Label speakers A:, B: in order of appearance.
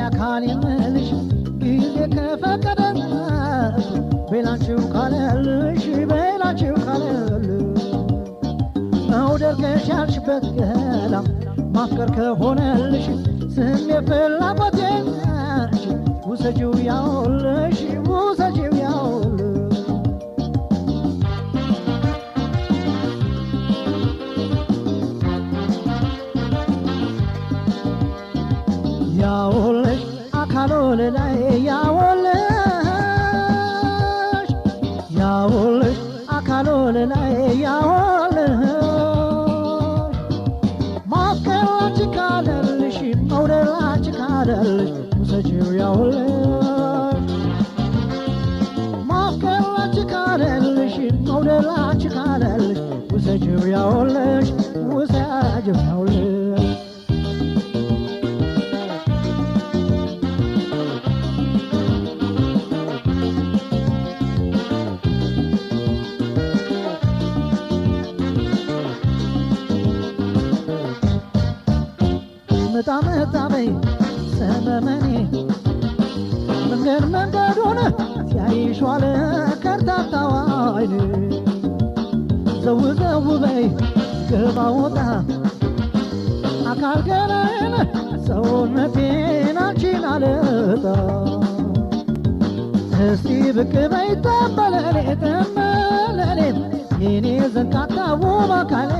A: አካል የምልሽ ጊዜ ከፈቀደ በላችሁ ካለልሽ በላችሁ ካለልሽ መውደድ ከቻልሽበት ገላ ማፍቀር ከሆነልሽ ስሜት ፍላጎቴን ውሰጂው ያውልሽ ውሰጂው ያውልሽ ያውልሽ አካሎ ላይ ያውልሽ ያውልሽ አካሎ ላይ ያውልሽ ማፍቀራች ካለልሽ መውደዳች ካለልሽ ውሰጂው ያውልሽ ማፍቀራች ካለልሽ መውደዳች ካለልሽ ውሰጂው ያውልሽ ውሰጂው ያውልሽ መጣ መጣ በይ ሰመመኔ መንገድ መንገዱን ሲያይሽ ዋለ ከርታታዋ አይኔ ዘው ዘው በይ ገባ ወጣ አካል ገላዬን ሰውነቴን አንቺን አልጣ እስቲ ብቅ በይ ተንበለሌ ተንበለሌ የኔ ዘንቃታ ውብ አካሌ